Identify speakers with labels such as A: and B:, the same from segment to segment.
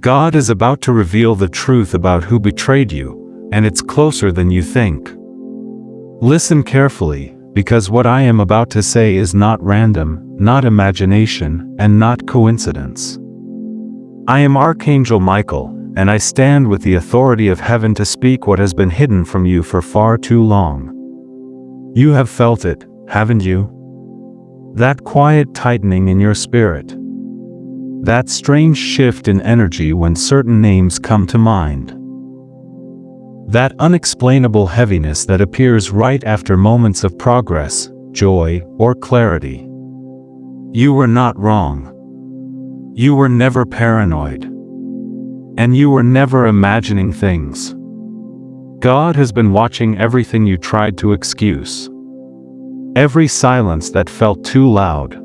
A: God is about to reveal the truth about who betrayed you, and it's closer than you think. Listen carefully, because what I am about to say is not random, not imagination, and not coincidence. I am Archangel Michael, and I stand with the authority of heaven to speak what has been hidden from you for far too long. You have felt it, haven't you? That quiet tightening in your spirit. That strange shift in energy when certain names come to mind. That unexplainable heaviness that appears right after moments of progress, joy, or clarity. You were not wrong. You were never paranoid. And you were never imagining things. God has been watching everything you tried to excuse. Every silence that felt too loud.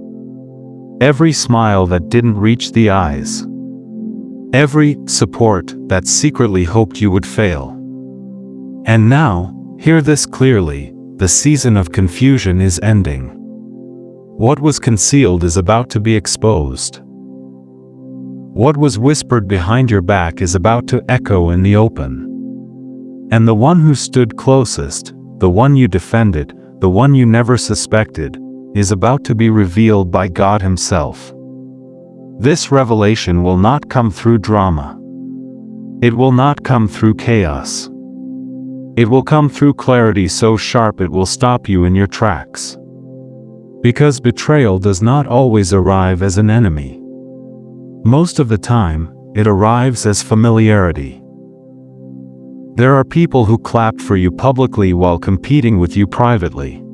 A: Every smile that didn't reach the eyes. Every support that secretly hoped you would fail. And now, hear this clearly, the season of confusion is ending. What was concealed is about to be exposed. What was whispered behind your back is about to echo in the open. And the one who stood closest, the one you defended, the one you never suspected, is about to be revealed by God Himself. This revelation will not come through drama. It will not come through chaos. It will come through clarity so sharp it will stop you in your tracks. Because betrayal does not always arrive as an enemy. Most of the time, it arrives as familiarity. There are people who clapped for you publicly while competing with you privately.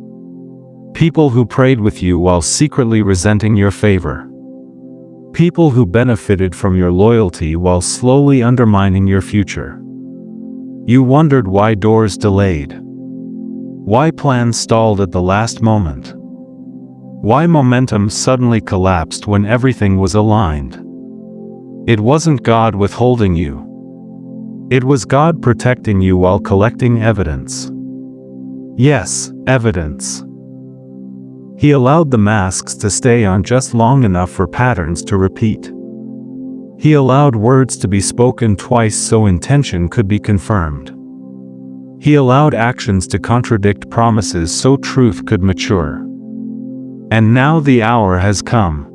A: People who prayed with you while secretly resenting your favor. People who benefited from your loyalty while slowly undermining your future. You wondered why doors delayed. Why plans stalled at the last moment. Why momentum suddenly collapsed when everything was aligned. It wasn't God withholding you. It was God protecting you while collecting evidence. Yes, evidence. He allowed the masks to stay on just long enough for patterns to repeat. He allowed words to be spoken twice so intention could be confirmed. He allowed actions to contradict promises so truth could mature. And now the hour has come.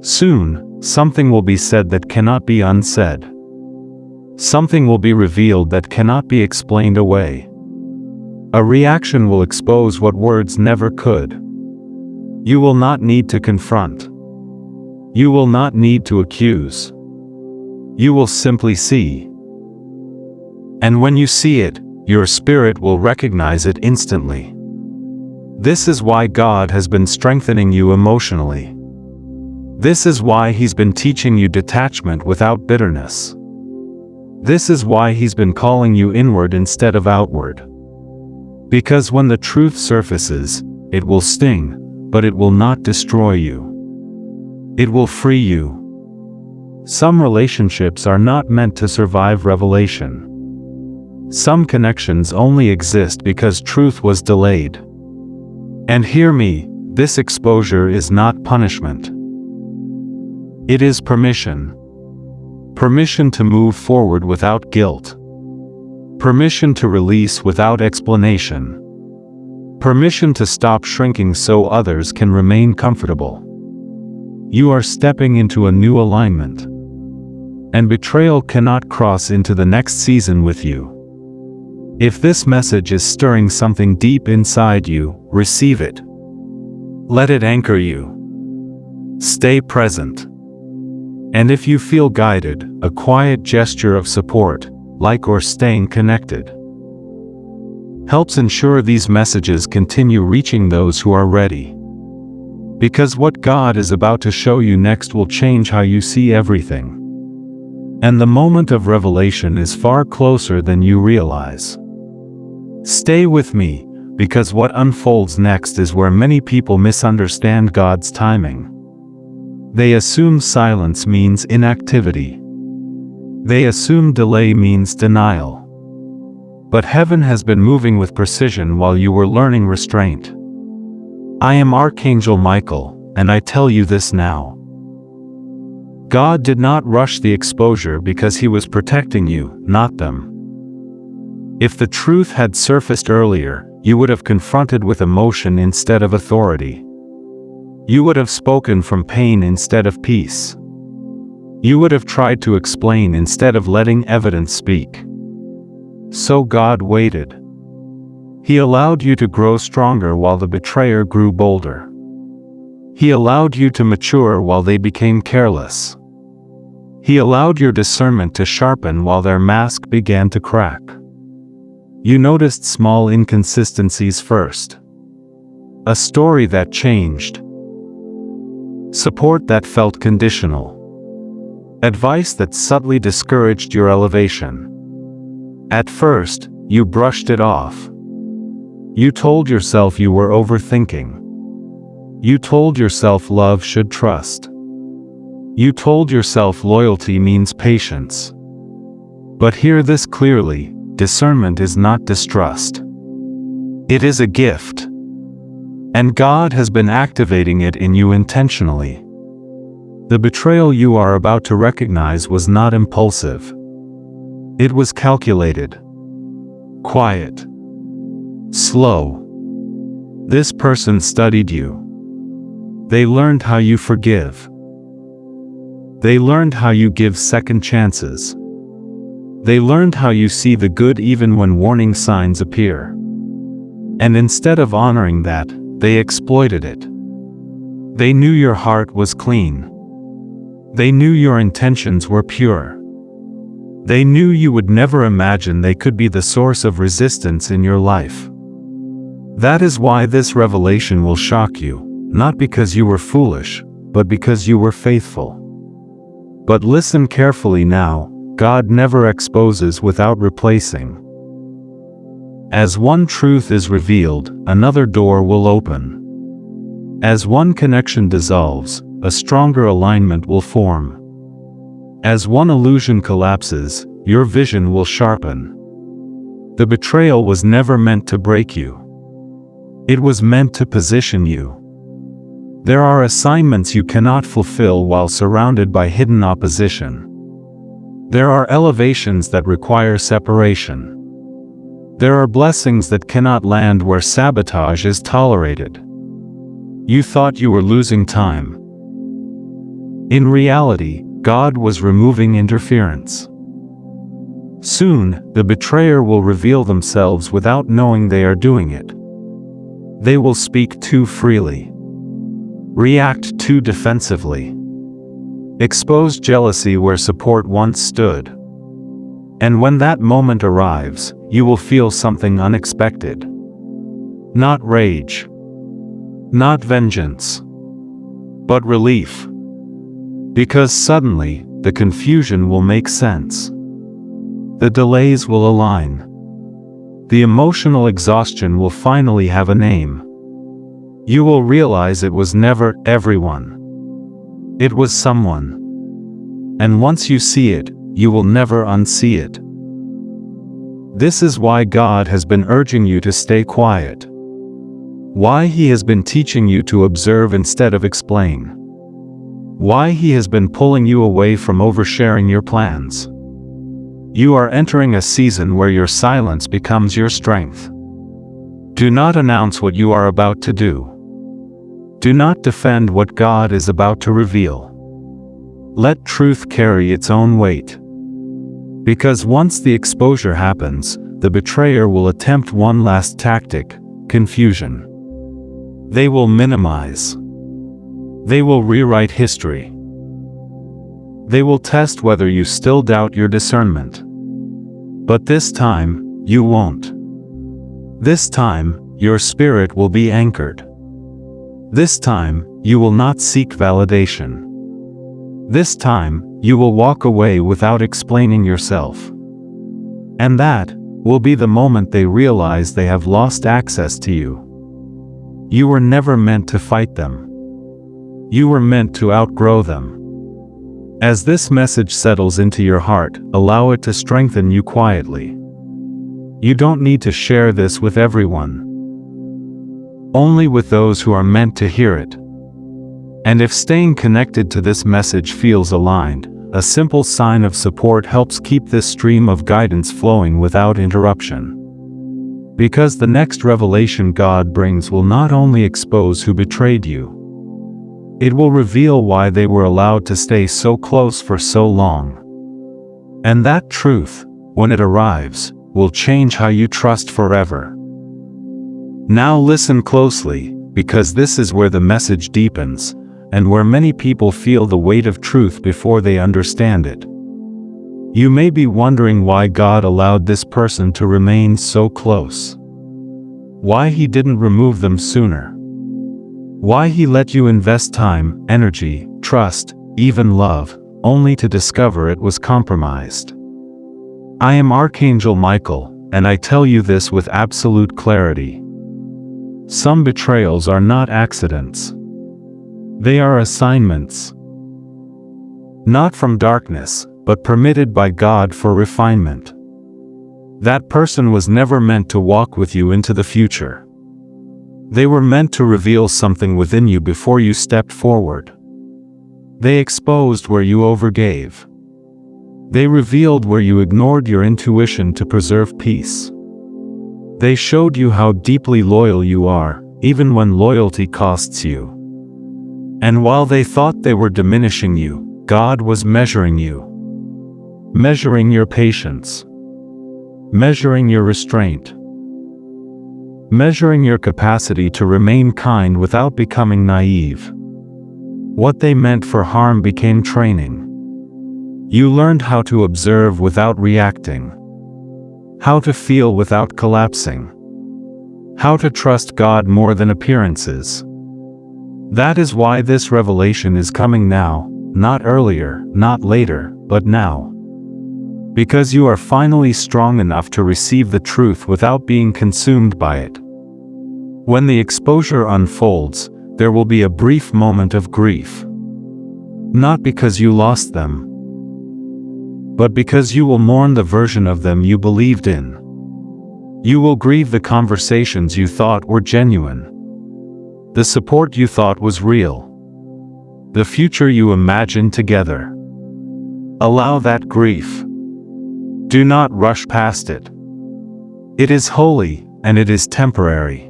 A: Soon, something will be said that cannot be unsaid. Something will be revealed that cannot be explained away. A reaction will expose what words never could. You will not need to confront. You will not need to accuse. You will simply see. And when you see it, your spirit will recognize it instantly. This is why God has been strengthening you emotionally. This is why He's been teaching you detachment without bitterness. This is why He's been calling you inward instead of outward. Because when the truth surfaces, it will sting, but it will not destroy you. It will free you. Some relationships are not meant to survive revelation. Some connections only exist because truth was delayed. And hear me, this exposure is not punishment. It is permission. Permission to move forward without guilt. Permission to release without explanation. Permission to stop shrinking so others can remain comfortable. You are stepping into a new alignment. And betrayal cannot cross into the next season with you. If this message is stirring something deep inside you, receive it. Let it anchor you. Stay present. And if you feel guided, a quiet gesture of support, like or staying connected, helps ensure these messages continue reaching those who are ready. Because what God is about to show you next will change how you see everything. And the moment of revelation is far closer than you realize. Stay with me, because what unfolds next is where many people misunderstand God's timing. They assume silence means inactivity. They assume delay means denial. But heaven has been moving with precision while you were learning restraint. I am Archangel Michael, and I tell you this now. God did not rush the exposure because He was protecting you, not them. If the truth had surfaced earlier, you would have confronted with emotion instead of authority. You would have spoken from pain instead of peace. You would have tried to explain instead of letting evidence speak. So God waited. He allowed you to grow stronger while the betrayer grew bolder. He allowed you to mature while they became careless. He allowed your discernment to sharpen while their mask began to crack. You noticed small inconsistencies first. A story that changed. Support that felt conditional. Advice that subtly discouraged your elevation. At first, you brushed it off. You told yourself you were overthinking. You told yourself love should trust. You told yourself loyalty means patience. But hear this clearly, discernment is not distrust. It is a gift. And God has been activating it in you intentionally. The betrayal you are about to recognize was not impulsive. It was calculated. Quiet. Slow. This person studied you. They learned how you forgive. They learned how you give second chances. They learned how you see the good even when warning signs appear. And instead of honoring that, they exploited it. They knew your heart was clean. They knew your intentions were pure. They knew you would never imagine they could be the source of resistance in your life. That is why this revelation will shock you, not because you were foolish, but because you were faithful. But listen carefully now, God never exposes without replacing. As one truth is revealed, another door will open. As one connection dissolves, a stronger alignment will form. As one illusion collapses, your vision will sharpen. The betrayal was never meant to break you. It was meant to position you. There are assignments you cannot fulfill while surrounded by hidden opposition. There are elevations that require separation. There are blessings that cannot land where sabotage is tolerated. You thought you were losing time. In reality, God was removing interference. Soon, the betrayer will reveal themselves without knowing they are doing it. They will speak too freely. React too defensively. Expose jealousy where support once stood. And when that moment arrives, you will feel something unexpected. Not rage. Not vengeance. But relief. Because suddenly, the confusion will make sense. The delays will align. The emotional exhaustion will finally have a name. You will realize it was never everyone. It was someone. And once you see it, you will never unsee it. This is why God has been urging you to stay quiet. Why He has been teaching you to observe instead of explain. Why He has been pulling you away from oversharing your plans. You are entering a season where your silence becomes your strength. Do not announce what you are about to do. Do not defend what God is about to reveal. Let truth carry its own weight. Because once the exposure happens, the betrayer will attempt one last tactic: confusion. They will minimize. They will rewrite history. They will test whether you still doubt your discernment. But this time, you won't. This time, your spirit will be anchored. This time, you will not seek validation. This time, you will walk away without explaining yourself. And that will be the moment they realize they have lost access to you. You were never meant to fight them. You were meant to outgrow them. As this message settles into your heart, allow it to strengthen you quietly. You don't need to share this with everyone. Only with those who are meant to hear it. And if staying connected to this message feels aligned, a simple sign of support helps keep this stream of guidance flowing without interruption. Because the next revelation God brings will not only expose who betrayed you, it will reveal why they were allowed to stay so close for so long. And that truth, when it arrives, will change how you trust forever. Now listen closely, because this is where the message deepens, and where many people feel the weight of truth before they understand it. You may be wondering why God allowed this person to remain so close. Why He didn't remove them sooner. Why He let you invest time, energy, trust, even love, only to discover it was compromised. I am Archangel Michael, and I tell you this with absolute clarity. Some betrayals are not accidents. They are assignments. Not from darkness, but permitted by God for refinement. That person was never meant to walk with you into the future. They were meant to reveal something within you before you stepped forward. They exposed where you overgave. They revealed where you ignored your intuition to preserve peace. They showed you how deeply loyal you are, even when loyalty costs you. And while they thought they were diminishing you, God was measuring you. Measuring your patience. Measuring your restraint. Measuring your capacity to remain kind without becoming naive. What they meant for harm became training. You learned how to observe without reacting. How to feel without collapsing. How to trust God more than appearances. That is why this revelation is coming now, not earlier, not later, but now. Because you are finally strong enough to receive the truth without being consumed by it. When the exposure unfolds, there will be a brief moment of grief. Not because you lost them, but because you will mourn the version of them you believed in. You will grieve the conversations you thought were genuine. The support you thought was real. The future you imagined together. Allow that grief. Do not rush past it. It is holy, and it is temporary.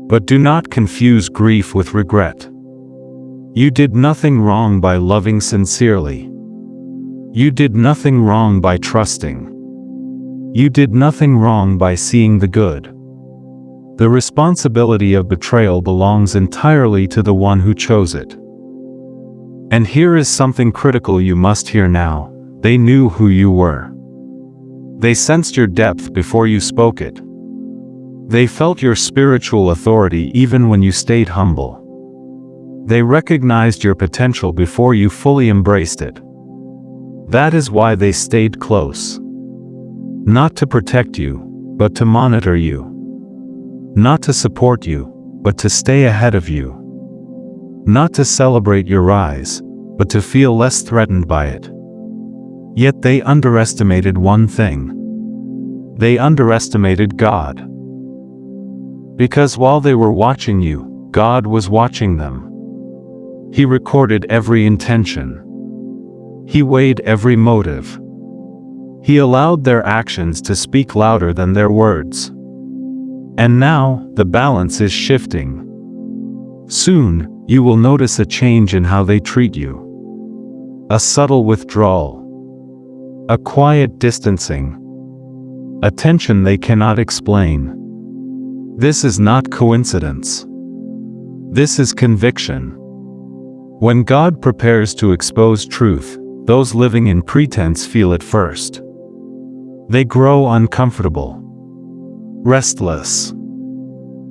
A: But do not confuse grief with regret. You did nothing wrong by loving sincerely. You did nothing wrong by trusting. You did nothing wrong by seeing the good. The responsibility of betrayal belongs entirely to the one who chose it. And here is something critical you must hear now. They knew who you were. They sensed your depth before you spoke it. They felt your spiritual authority even when you stayed humble. They recognized your potential before you fully embraced it. That is why they stayed close. Not to protect you, but to monitor you. Not to support you, but to stay ahead of you. Not to celebrate your rise, but to feel less threatened by it. Yet they underestimated one thing. They underestimated God. Because while they were watching you, God was watching them. He recorded every intention. He weighed every motive. He allowed their actions to speak louder than their words. And now, the balance is shifting. Soon, you will notice a change in how they treat you. A subtle withdrawal. A quiet distancing. A tension they cannot explain. This is not coincidence. This is conviction. When God prepares to expose truth, those living in pretense feel it first. They grow uncomfortable. Restless.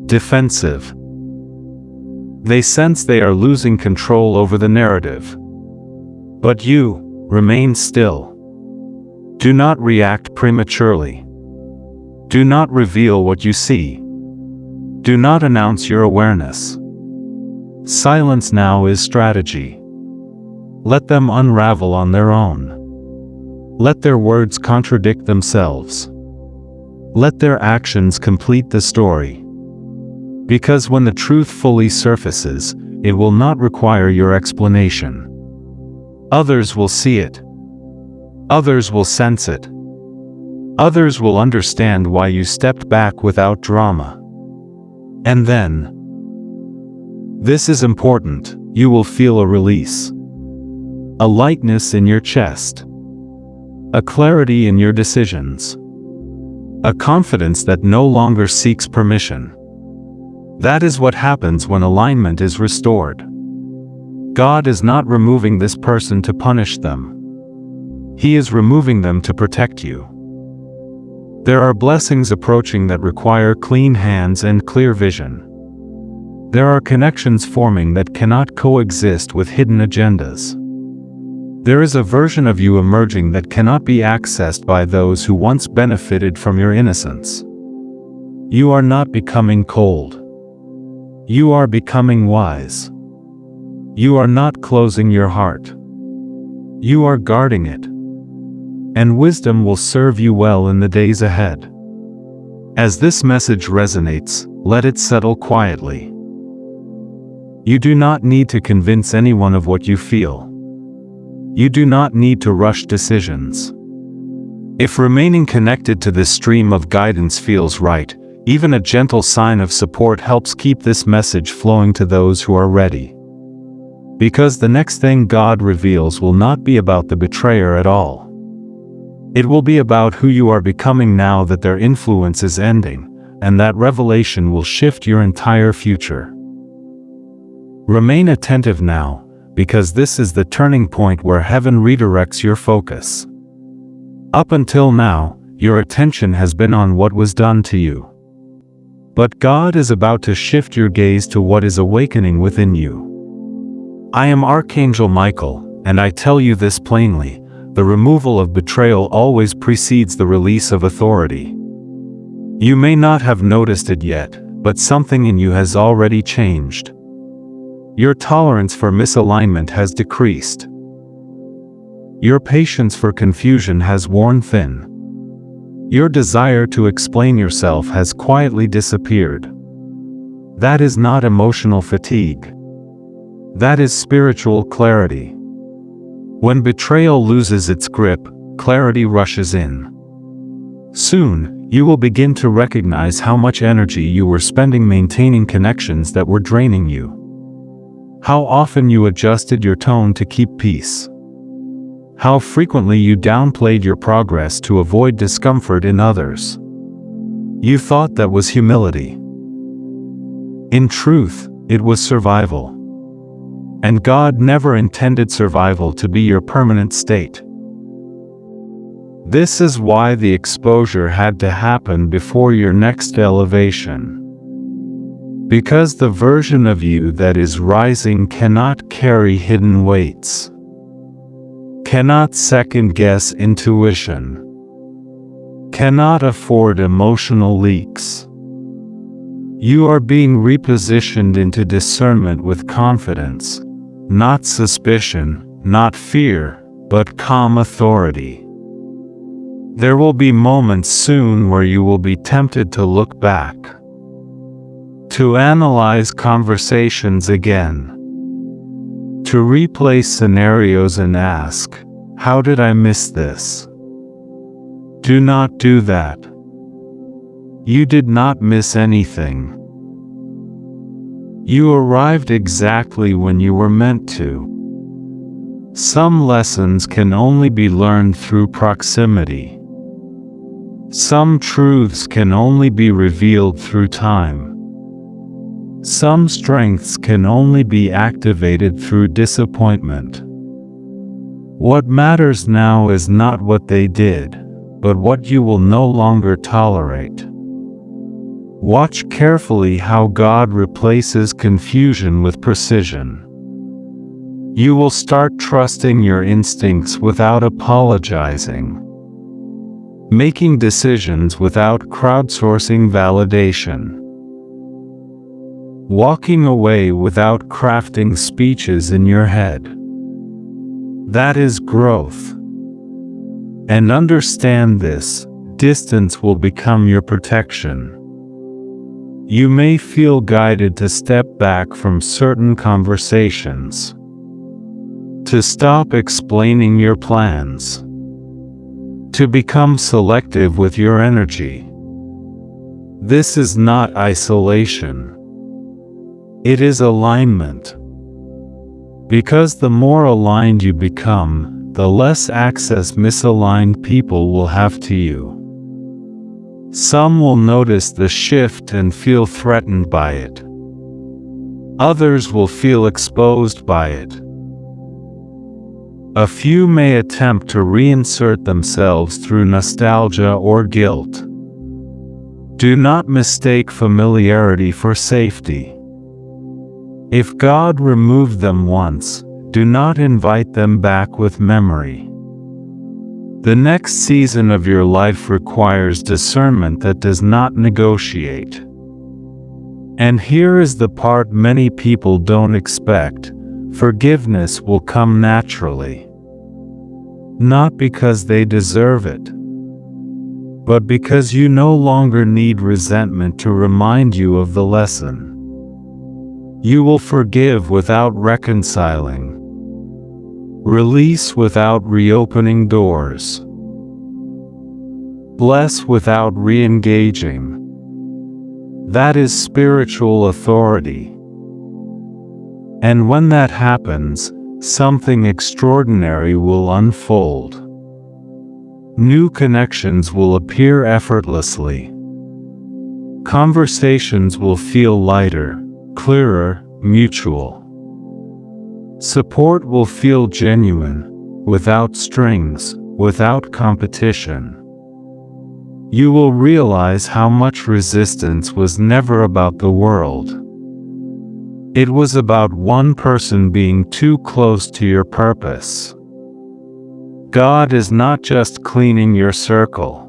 A: Defensive. They sense they are losing control over the narrative. But you, remain still. Do not react prematurely. Do not reveal what you see. Do not announce your awareness. Silence now is strategy. Let them unravel on their own. Let their words contradict themselves. Let their actions complete the story. Because when the truth fully surfaces, it will not require your explanation. Others will see it. Others will sense it. Others will understand why you stepped back without drama. And then, this is important, you will feel a release. A lightness in your chest. A clarity in your decisions. A confidence that no longer seeks permission. That is what happens when alignment is restored. God is not removing this person to punish them. He is removing them to protect you. There are blessings approaching that require clean hands and clear vision. There are connections forming that cannot coexist with hidden agendas. There is a version of you emerging that cannot be accessed by those who once benefited from your innocence. You are not becoming cold. You are becoming wise. You are not closing your heart. You are guarding it. And wisdom will serve you well in the days ahead. As this message resonates, let it settle quietly. You do not need to convince anyone of what you feel. You do not need to rush decisions. If remaining connected to this stream of guidance feels right, even a gentle sign of support helps keep this message flowing to those who are ready. Because the next thing God reveals will not be about the betrayer at all. It will be about who you are becoming now that their influence is ending, and that revelation will shift your entire future. Remain attentive now, because this is the turning point where heaven redirects your focus. Up until now, your attention has been on what was done to you. But God is about to shift your gaze to what is awakening within you. I am Archangel Michael, and I tell you this plainly. The removal of betrayal always precedes the release of authority. You may not have noticed it yet, but something in you has already changed. Your tolerance for misalignment has decreased. Your patience for confusion has worn thin. Your desire to explain yourself has quietly disappeared. That is not emotional fatigue. That is spiritual clarity. When betrayal loses its grip, clarity rushes in. Soon, you will begin to recognize how much energy you were spending maintaining connections that were draining you. How often you adjusted your tone to keep peace. How frequently you downplayed your progress to avoid discomfort in others. You thought that was humility. In truth, it was survival. And God never intended survival to be your permanent state. This is why the exposure had to happen before your next elevation. Because the version of you that is rising cannot carry hidden weights. Cannot second-guess intuition. Cannot afford emotional leaks. You are being repositioned into discernment with confidence. Not suspicion, not fear, but calm authority. There will be moments soon where you will be tempted to look back. To analyze conversations again. To replay scenarios and ask, how did I miss this? Do not do that. You did not miss anything. You arrived exactly when you were meant to. Some lessons can only be learned through proximity. Some truths can only be revealed through time. Some strengths can only be activated through disappointment. What matters now is not what they did, but what you will no longer tolerate. Watch carefully how God replaces confusion with precision. You will start trusting your instincts without apologizing. Making decisions without crowdsourcing validation. Walking away without crafting speeches in your head. That is growth. And understand this, distance will become your protection. You may feel guided to step back from certain conversations, to stop explaining your plans, to become selective with your energy. This is not isolation. It is alignment. Because the more aligned you become, the less access misaligned people will have to you. Some will notice the shift and feel threatened by it. Others will feel exposed by it. A few may attempt to reinsert themselves through nostalgia or guilt. Do not mistake familiarity for safety. If God removed them once, do not invite them back with memory. The next season of your life requires discernment that does not negotiate. And here is the part many people don't expect: forgiveness will come naturally. Not because they deserve it, but because you no longer need resentment to remind you of the lesson. You will forgive without reconciling. Release without reopening doors. Bless without re-engaging. That is spiritual authority. And when that happens, something extraordinary will unfold. New connections will appear effortlessly. Conversations will feel lighter, clearer, mutual. Support will feel genuine, without strings, without competition. You will realize how much resistance was never about the world. It was about one person being too close to your purpose. God is not just cleaning your circle.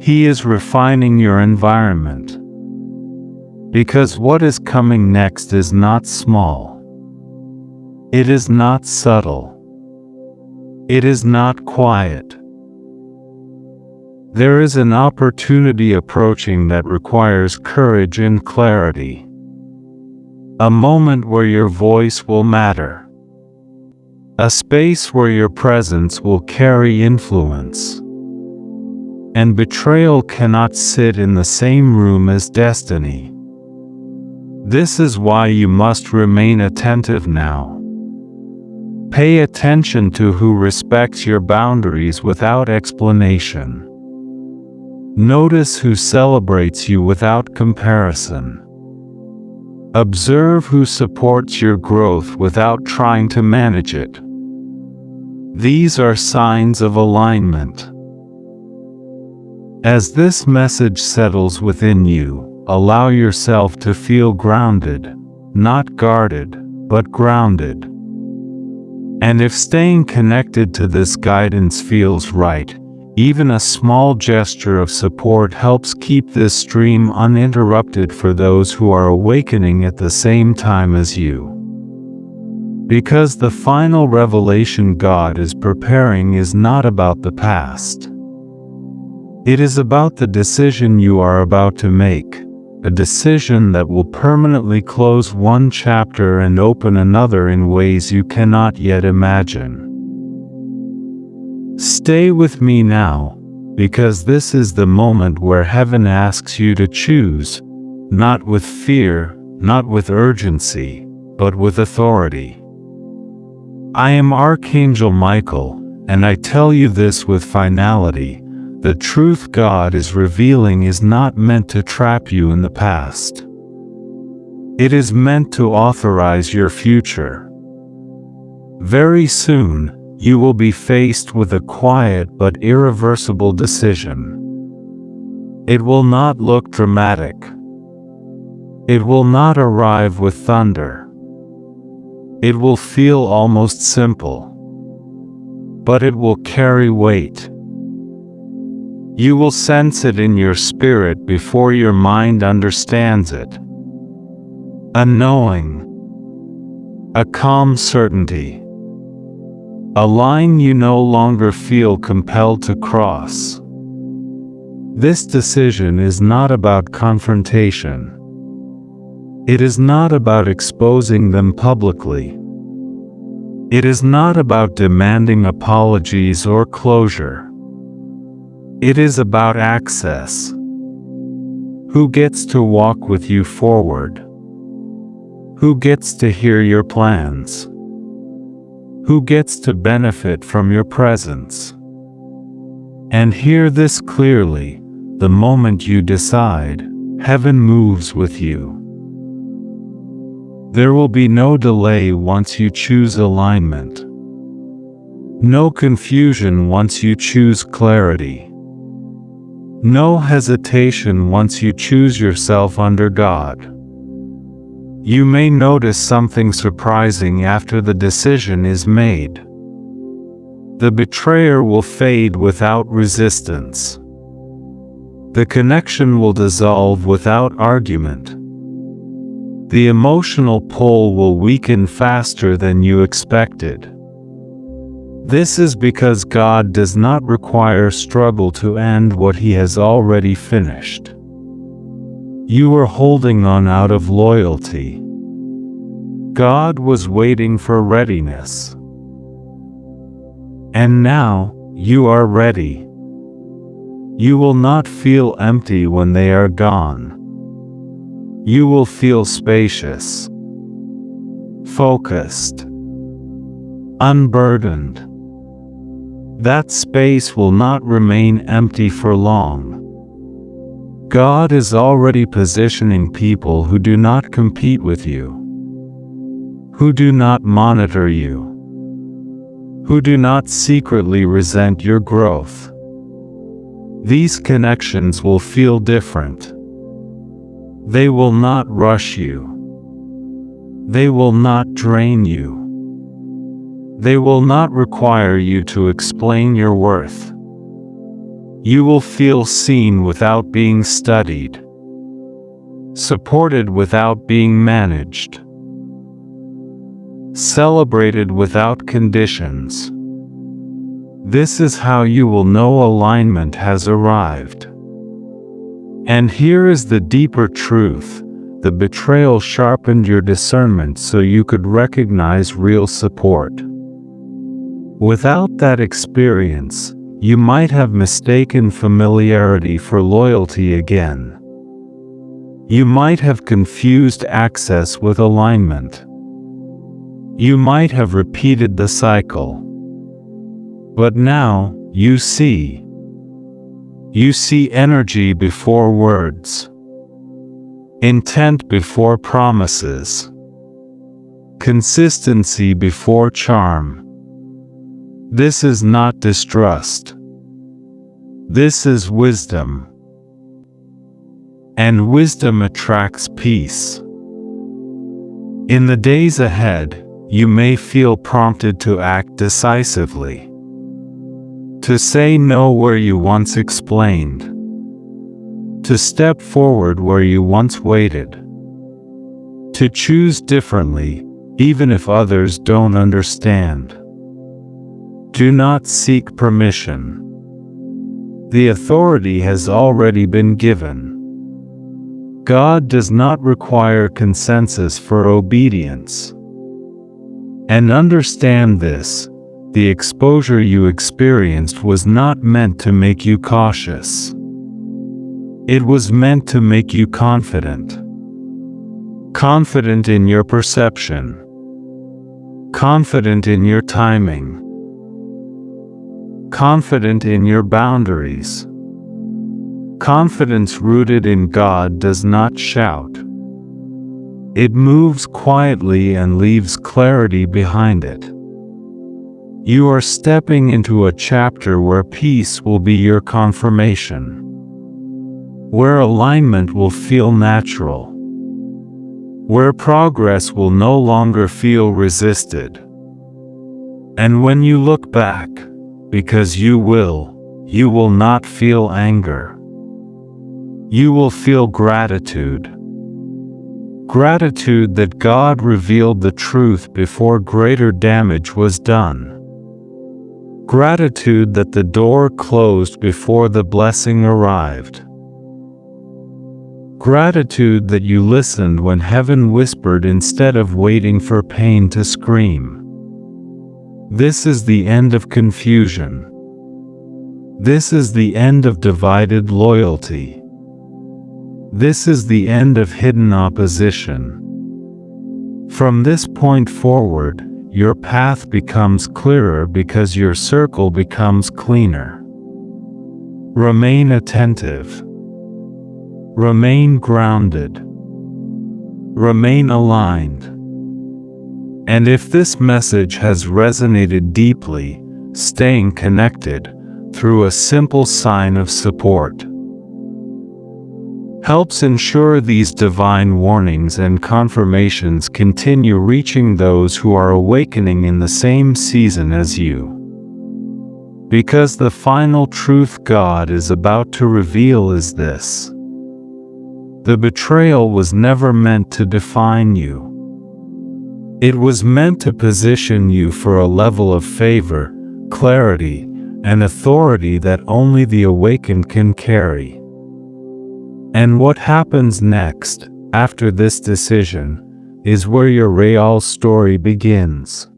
A: He is refining your environment. Because what is coming next is not small. It is not subtle. It is not quiet. There is an opportunity approaching that requires courage and clarity. A moment where your voice will matter. A space where your presence will carry influence. And betrayal cannot sit in the same room as destiny. This is why you must remain attentive now. Pay attention to who respects your boundaries without explanation. Notice who celebrates you without comparison. Observe who supports your growth without trying to manage it. These are signs of alignment. As this message settles within you, allow yourself to feel grounded, not guarded, but grounded. And if staying connected to this guidance feels right, even a small gesture of support helps keep this stream uninterrupted for those who are awakening at the same time as you. Because the final revelation God is preparing is not about the past. It is about the decision you are about to make, a decision that will permanently close one chapter and open another in ways you cannot yet imagine. Stay with me now, because this is the moment where heaven asks you to choose, not with fear, not with urgency, but with authority. I am Archangel Michael, and I tell you this with finality: the truth God is revealing is not meant to trap you in the past. It is meant to authorize your future. Very soon, you will be faced with a quiet but irreversible decision. It will not look dramatic. It will not arrive with thunder. It will feel almost simple. But it will carry weight. You will sense it in your spirit before your mind understands it. A knowing. A calm certainty. A line you no longer feel compelled to cross. This decision is not about confrontation. It is not about exposing them publicly. It is not about demanding apologies or closure. It is about access. Who gets to walk with you forward? Who gets to hear your plans? Who gets to benefit from your presence? And hear this clearly: the moment you decide, heaven moves with you. There will be no delay once you choose alignment. No confusion once you choose clarity. No hesitation once you choose yourself under God. You may notice something surprising after the decision is made. The betrayer will fade without resistance. The connection will dissolve without argument. The emotional pull will weaken faster than you expected. This is because God does not require struggle to end what He has already finished. You were holding on out of loyalty. God was waiting for readiness. And now, you are ready. You will not feel empty when they are gone. You will feel spacious, focused, unburdened. That space will not remain empty for long. God is already positioning people who do not compete with you, who do not monitor you, who do not secretly resent your growth. These connections will feel different. They will not rush you. They will not drain you. They will not require you to explain your worth. You will feel seen without being studied, supported without being managed, celebrated without conditions. This is how you will know alignment has arrived. And here is the deeper truth: the betrayal sharpened your discernment so you could recognize real support. Without that experience, you might have mistaken familiarity for loyalty again. You might have confused access with alignment. You might have repeated the cycle. But now, you see. You see energy before words, intent before promises, consistency before charm. This is not distrust. This is wisdom. And wisdom attracts peace. In the days ahead, you may feel prompted to act decisively. To say no where you once explained. To step forward where you once waited. To choose differently, even if others don't understand. Do not seek permission. The authority has already been given. God does not require consensus for obedience. And understand this: the exposure you experienced was not meant to make you cautious. It was meant to make you confident. Confident in your perception. Confident in your timing. Confident in your boundaries. Confidence rooted in God does not shout. It moves quietly and leaves clarity behind it. You are stepping into a chapter where peace will be your confirmation, where alignment will feel natural, where progress will no longer feel resisted. And when you look back, because you will not feel anger. You will feel gratitude. Gratitude that God revealed the truth before greater damage was done. Gratitude that the door closed before the blessing arrived. Gratitude that you listened when heaven whispered instead of waiting for pain to scream. This is the end of confusion. This is the end of divided loyalty. This is the end of hidden opposition. From this point forward, your path becomes clearer because your circle becomes cleaner. Remain attentive. Remain grounded. Remain aligned. And if this message has resonated deeply, staying connected through a simple sign of support helps ensure these divine warnings and confirmations continue reaching those who are awakening in the same season as you. Because the final truth God is about to reveal is this: the betrayal was never meant to define you. It was meant to position you for a level of favor, clarity, and authority that only the awakened can carry. And what happens next, after this decision, is where your real story begins.